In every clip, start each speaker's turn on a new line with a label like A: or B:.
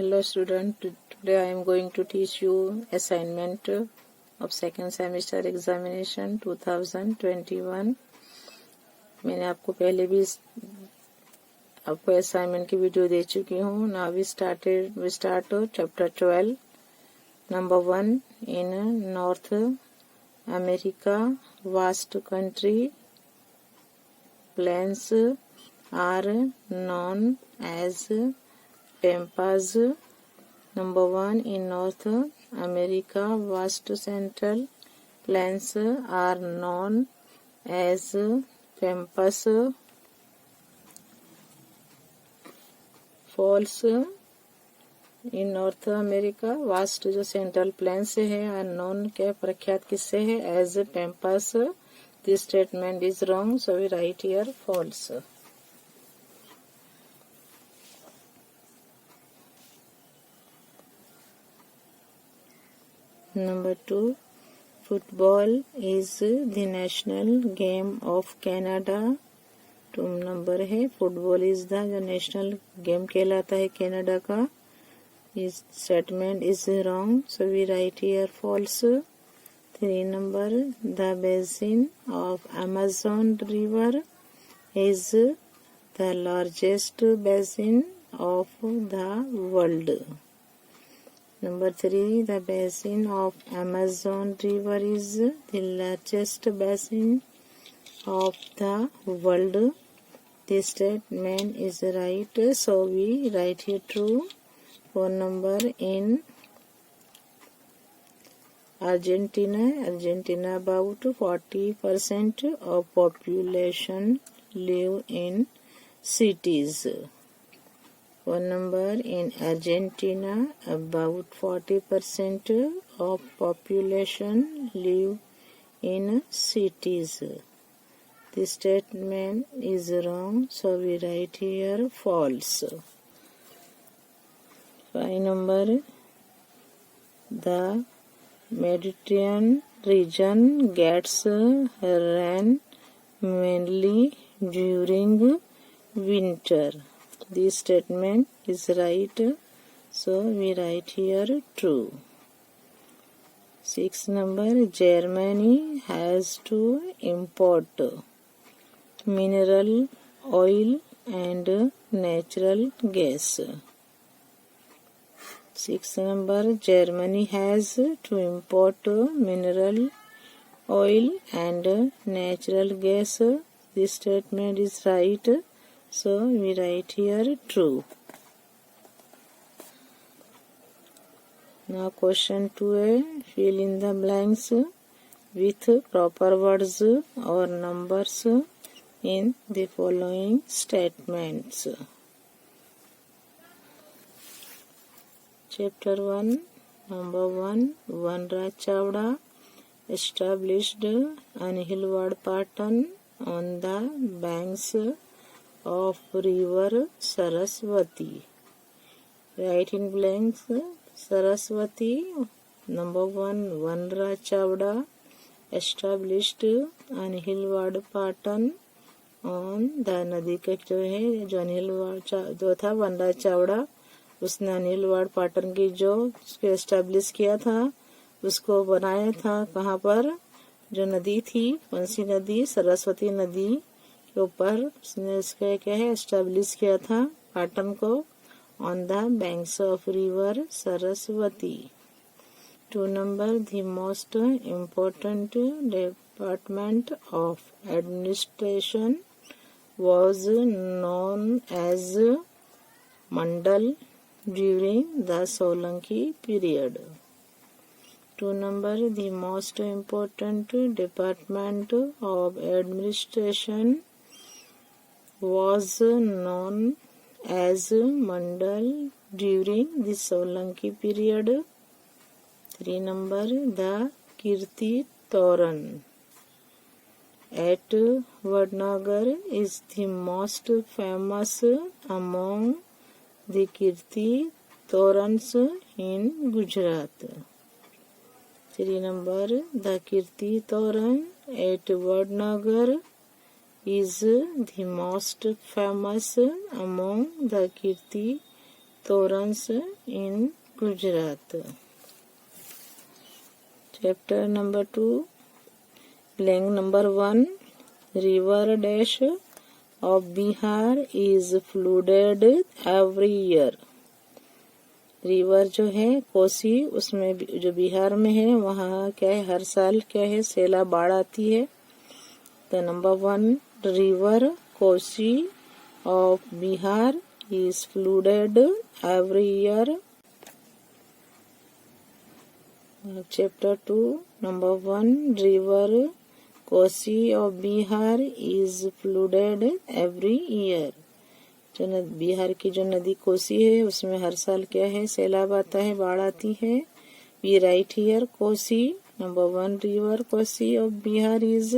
A: Hello student, today I am going to teach you assignment of second semester examination 2021. मैंने आपको पहले भी आपको असाइनमेंट की वीडियो दे चुकी हूँ. Now we start chapter 12. Number 1, in North America, vast country plains are known as pampas. Number 1, in North America, vast central plains are known as pampas. False. In North America vast जो central plain से है are known के प्रख्यात किससे है as pampas. This statement is wrong, so we write here false. Number 2, football is the national game of Canada. 2 number है football is the जो national game कहलाता है कनाडा का. This statement is wrong, so we write here false. 3 number, the basin of Amazon River is the largest basin of the world. Number 3, the basin of Amazon River is the largest basin of the world. This statement is right, so we write here true. 4 number, in Argentina about 40% of population live in cities. 4 number, in Argentina about 40% of population live in cities. This statement is wrong, so we write here false. 5 number, the Mediterranean region gets rain mainly during winter. This statement is right, so we write here true. 6 number, Germany has to import mineral oil and natural gas. 6 number, Germany has to import mineral oil and natural gas. This statement is right, so we write here true. Now question 2a, fill in the blanks with proper words or numbers in the following statements. Chapter 1, number 1, Vanraj Chavda established Anhilwad Patan on the banks of river Saraswati. Write in blanks Saraswati. Number 1, Vanraj Chavda established Anhilwad Patan on the नदी का जो है जो अनिलवाड़ जो था वनराज चावड़ा उसने अनिलवाड़ पाटन की जो उसको एस्टेब्लिश किया था उसको बनाया था कहाँ पर जो नदी थी कौन सी नदी सरस्वती नदी के ऊपर उसने इसका क्या है एस्टेब्लिश किया था पाटन को on the banks of river Saraswati. 2 number, the most important department of administration was known as Mandal during the Solanki period. 2 number, the most important department of administration was known as Mandal during the Solanki period. 3 number, the Kirti Toran at Vadnagar is the most famous among the Kirti Torans in Gujarat. 3 number, the Kirti Toran at Vadnagar is the most famous among the Kirti Torrents in Gujarat. Chapter number 2. Blank number 1. River dash of Bihar is flooded every year. River जो है कोसी, उसमें जो बिहार में है वहाँ क्या है, हर साल क्या है, सैलाब बाढ़ आती है. तो number 1, river Kosi of Bihar is flooded every year. Chapter 2, number 1, river Kosi of Bihar is flooded every year. जो बिहार की जो नदी कोसी है उसमें हर साल क्या है, सैलाब आता है, बाढ़ आती है. We write here Kosi. Number 1, river Kosi of Bihar is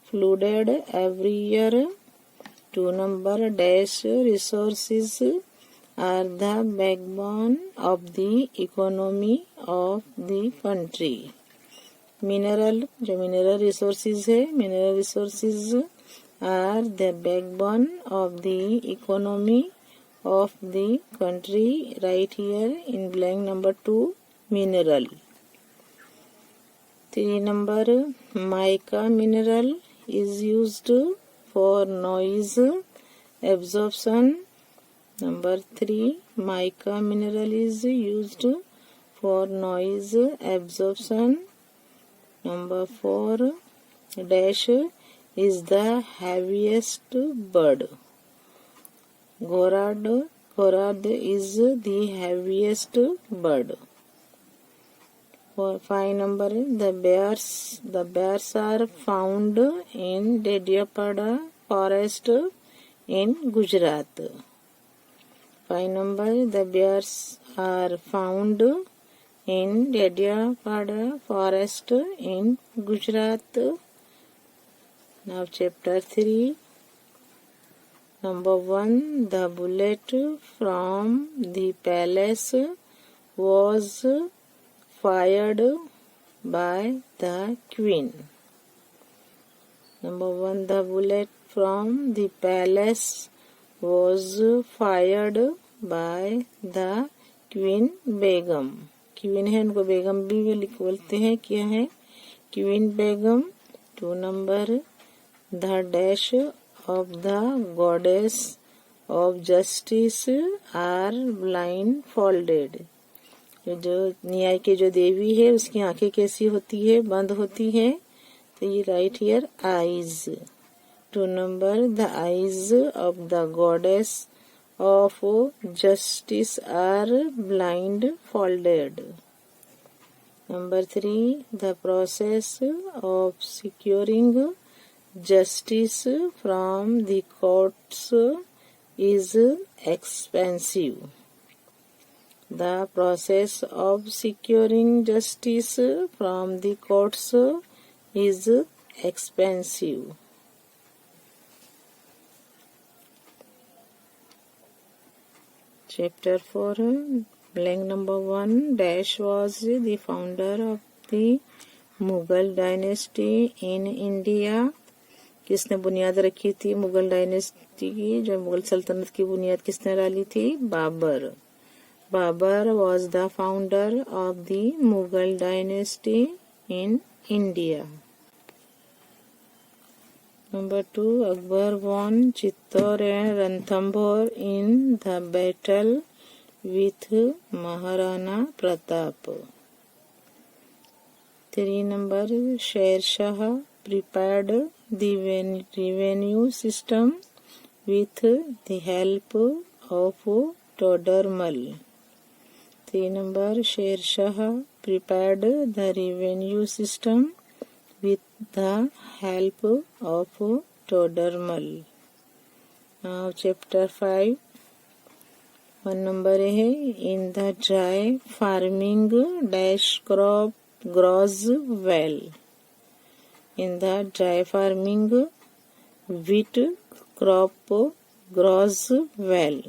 A: flooded every year. 2 number dash resources are the backbone of the economy of the country. Mineral, जो mineral resources है, mineral resources are the backbone of the economy of the country. Right here in blank number 2, mineral. 3 number, mica mineral is used for noise absorption. Number 3, mica mineral is used for noise absorption. Number 4, dash is the heaviest bird. Gorad is the heaviest bird. For 5 number, the bears are found in Dediapada forest in Gujarat. 5 number, the bears are found in Dediapada forest in Gujarat. Now chapter 3. Number 1, the bullet from the palace was fired by the queen. Number 1, the bullet from the palace was fired by the queen Begum. Queen है, उनको बेगम भी बोलते हैं. क्या है, queen Begum. 2 number, the dash of the goddess of justice are blindfolded. जो न्याय के जो देवी है उसकी आंखें कैसी होती है, बंद होती है. तो ये right here eyes. 2 number, the eyes of the goddess of justice are blindfolded. Number 3, the process of securing justice from the courts is expensive. The process of securing justice from the courts is expensive. Chapter 4, blank number 1, dash was the founder of the Mughal dynasty in India. किसने बुनियाद रखी थी Mughal dynasty की, जो मुगल सल्तनत की बुनियाद किसने डाली थी, Babar. Babar was the founder of the Mughal dynasty in India. Number 2, Akbar won Chittor and Ranthambore in the battle with Maharana Pratap. 3 number, Sher Shah prepared the revenue system with the help of Todermal. 3 number, Sher Shah prepared the revenue system with the help of Todermal. Now chapter 5. 1 number है, in the dry farming dash crop grows well. In the dry farming wheat crop grows well.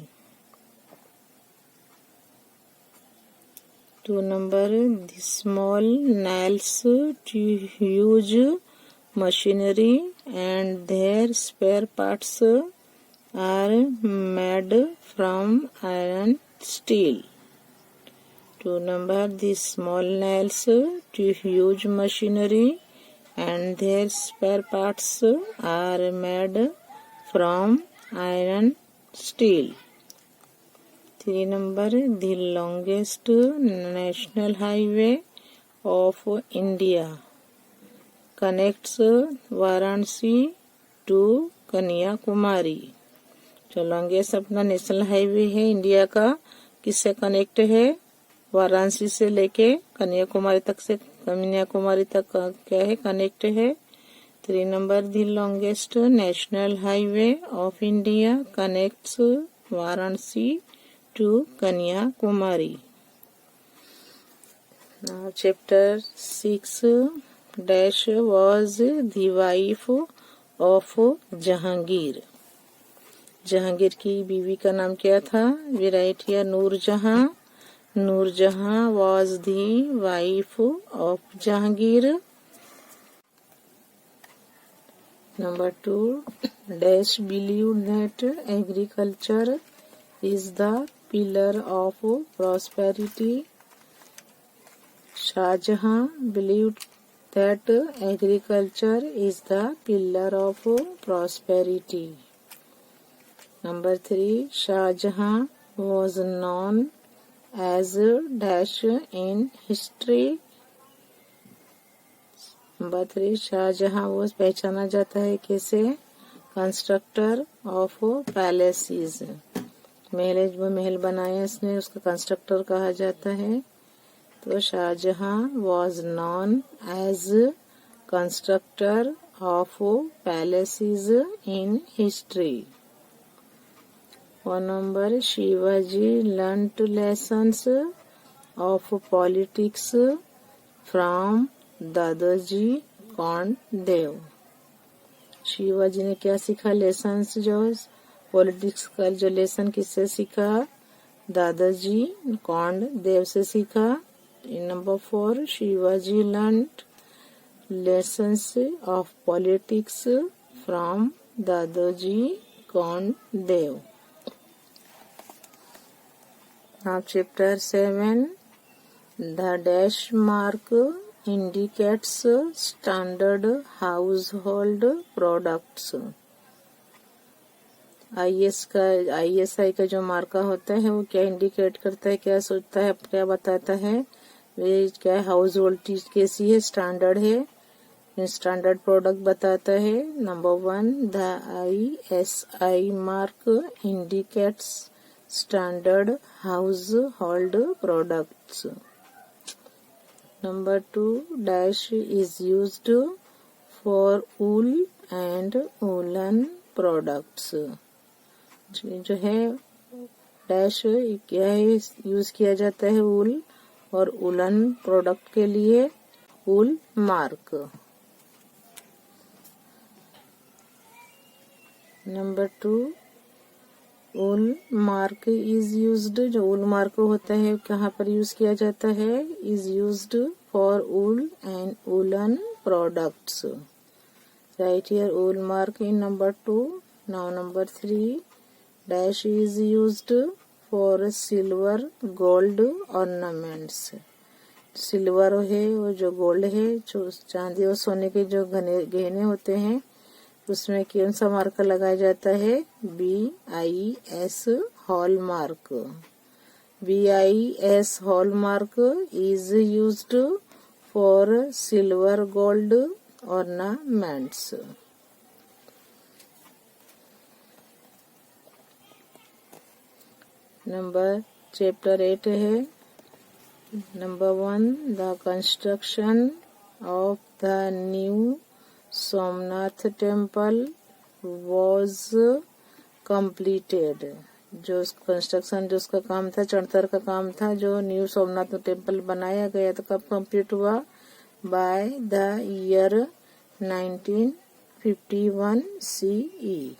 A: 2 number, the small nails to huge machinery and their spare parts are made from iron steel. 2 number, the small nails to huge machinery and their spare parts are made from iron steel. 3 number, the longest national highway of India connects Varanasi to Kanyakumari. जो longest अपना national highway है India का, किससे connect है? वाराणसी से लेके कन्याकुमारी तक क्या है? कनेक्ट है. 3 number, the longest national highway of India connects Varanasi to Kanyakumari. Now chapter 6 dash was the wife of Jahangir. Jahangir की बीवी का नाम क्या था? We write here Noor Jahan. Noor Jahan was the wife of Jahangir. Number 2, dash believed that agriculture is the pillar of prosperity. Shahjahan believed that agriculture is the pillar of prosperity. Number 3, Shahjahan was known as dash in history. Number 3, Shahjahan वो पहचाना जाता है कैसे? Constructor of palaces. महल बनाए इसने, उसका constructor कहा जाता है. तो Shahjahan was known as constructor of palaces in history. 1 number, Shivaji learnt lessons of politics from दादाजी कोंडदेव. शिवाजी ने क्या सीखा? लेसन्स, जो पॉलिटिक्स का जो लेसन किससे सीखा? दादाजी कोंडदेव से सीखा. Number 4, Shivaji learned lessons of politics from दादाजी Kondadev. Now chapter 7, the dash mark indicates standard household products. ISI का जो मार्का होता है वो क्या इंडिकेट करता है? क्या सोचता है? क्या बताता है? वे क्या हाउस होल्ड चीज कैसी है? स्टैंडर्ड है. स्टैंडर्ड प्रोडक्ट बताता है. Number 1, the ISI mark indicates standard house hold products. Number 2, dash is used for wool and woolen products. जो है डैश क्या है? यूज किया जाता है वूल और वूलन प्रोडक्ट के लिए. Wool mark. Number 2, wool mark is used. जो वूल मार्क होता है कहाँ पर यूज किया जाता है? Is used for wool and woollen products. Right here wool mark in number 2. Now number 3, dash is used for silver gold ornaments. Silver है वो जो गोल्ड है, जो चांदी और सोने के जो गहने होते हैं, उसमें कौन सा मार्क लगाया जाता है? BIS hallmark. BIS hallmark is used for silver gold ornaments. Number chapter 8 है. Number 1, the construction of the new Somnath temple was completed. जो कंस्ट्रक्शन, जो उसका काम था, चढ़तर का काम था, जो न्यू सोमनाथ टेम्पल बनाया गया तो कब कंप्लीट हुआ? By the year 1951 CE.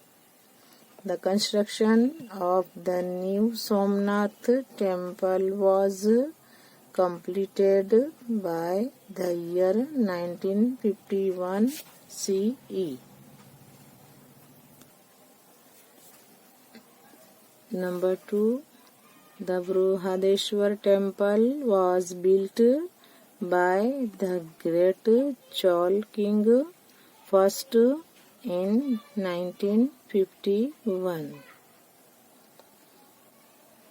A: The construction of the new Somnath temple was completed by the year 1951 CE. Number 2, The Brihadeshwar temple was built by the great Chol king first in 1951.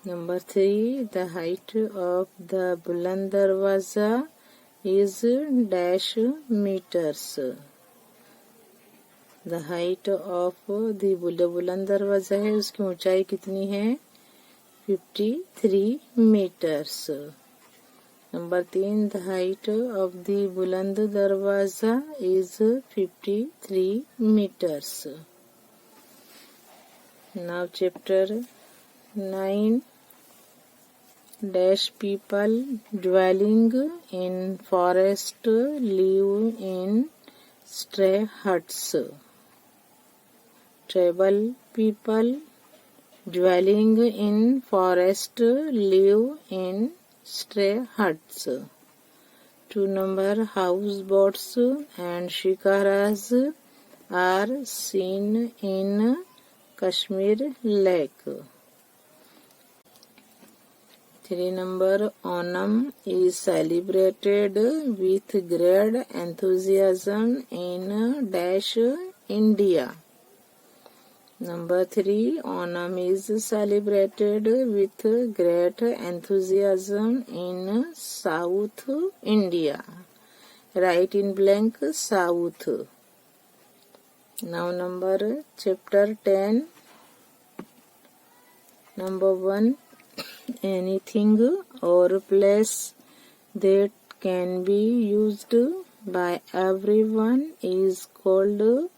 A: Number 3. The height of the Buland Darwaza is dash meters. The height of the Buland Darwaza है उसकी ऊंचाई कितनी है 53 meters. Number 3. The height of the Buland Darwaza is 53 meters. Now chapter 9. Dash people dwelling in forest live in stray huts. Tribal people dwelling in forest live in stray huts. 2 number houseboats and shikaras are seen in Kashmir Lake. 3 number Onam is celebrated with great enthusiasm in dash India. Number 3. Onam is celebrated with great enthusiasm in South India. Write in blank South. Now number chapter 10. Number 1. Anything or place that can be used by everyone is called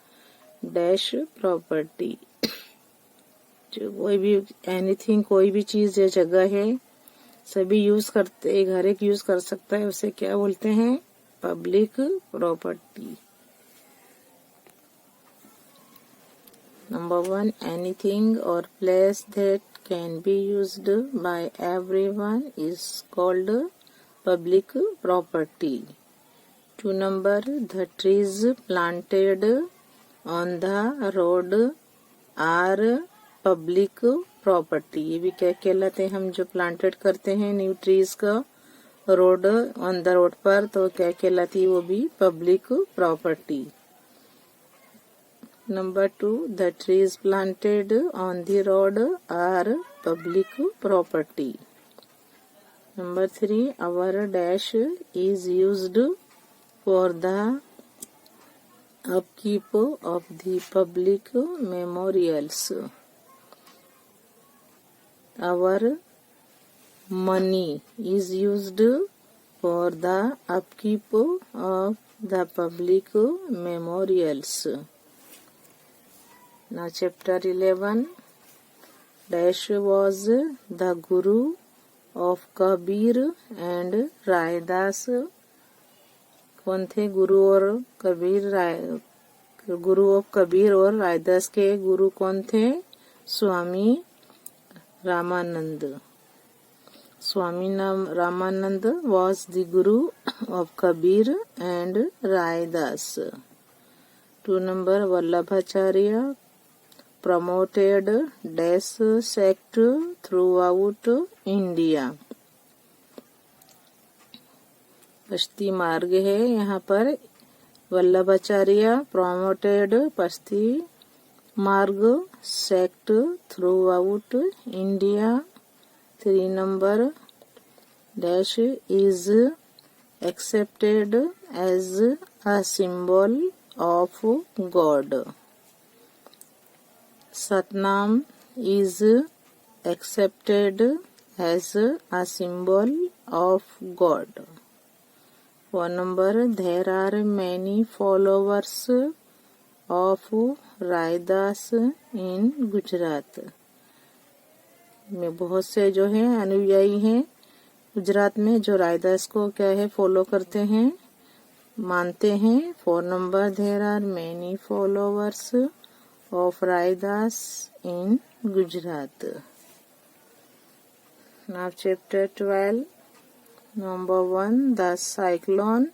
A: dash property. जो कोई भी anything कोई भी चीज या जगह है सभी यूज करते हर एक यूज कर सकता है उसे क्या बोलते हैं public property. Number 1. Anything or place that can be used by everyone is called public property. 2 number. The trees planted on the road are public property. ये भी क्या कहलाते हैं हम जो प्लांटेड करते हैं न्यू ट्रीज का रोड ऑन द रोड पर तो क्या कहलाती है वो भी public property. Number 2. The trees planted on the road are public property. Number 3. Our dash is used for the upkeep of the public memorials. Our money is used for the upkeep of the public memorials. Now chapter 11. Dash was the guru of Kabir and Raidas. कौन थे गुरु और कबीर गुरु of Kabir और रायदास के गुरु कौन थे Swami Ramanand. Swami Ramanand was the guru of Kabir and Raidas. 2 number Vallabhacharya promoted dash sect throughout India. पश्ती मार्ग है यहाँ पर वल्लभाचार्य promoted पश्ती मार्ग sect throughout India. 3 number dash is accepted as a symbol of God. Satnam is accepted as a symbol of God. 4 number there are many followers of Raidas in Gujarat. में बहुत से जो हैं अनुयायी हैं गुजरात में जो रायदास को क्या है फॉलो करते हैं मानते हैं. 4 number there are many followers of Raidas in Gujarat. Now chapter 12. Number 1. The cyclone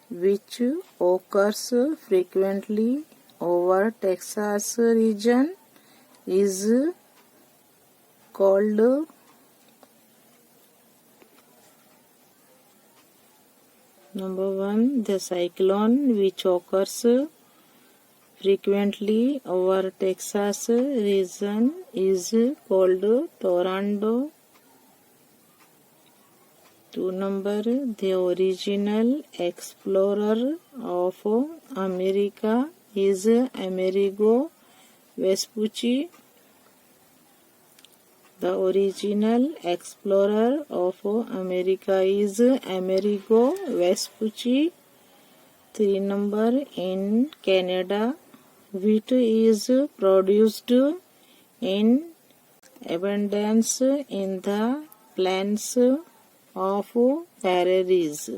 A: which occurs frequently over Texas region is called Number 1, the cyclone which occurs frequently over Texas region is called tornado. 2 number, the original explorer of America is Amerigo Vespucci. The original explorer of America is Amerigo Vespucci. 3 number, in Canada, wheat is produced in abundance in the plains of prairies.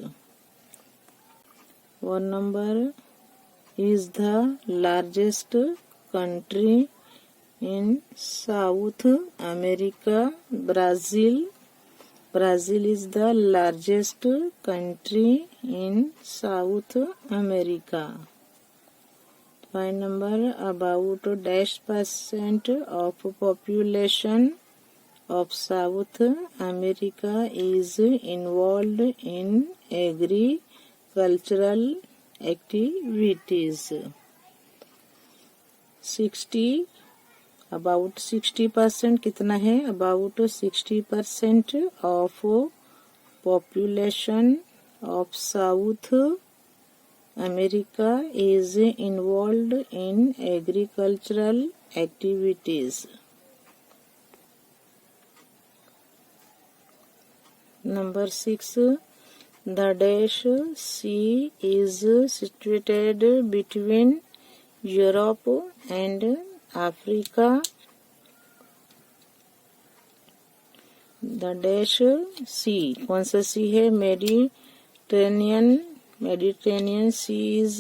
A: 1 number, is the largest country in South America, Brazil. Brazil is the largest country in South America. 5 number, about -% of population of South America is involved in agricultural activities. 60, about 60% कितना है? About 60% of population of South America is involved in agricultural activities. Number 6, the Dash Sea is situated between Europe and Africa. The Dash Sea, कौन सा सी है? Mediterranean Sea is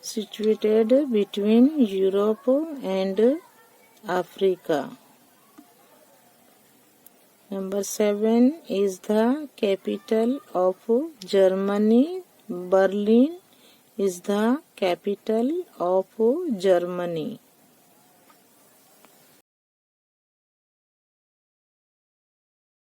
A: situated between Europe and Africa. Number 7, is the capital of Germany. Berlin is the capital of Germany.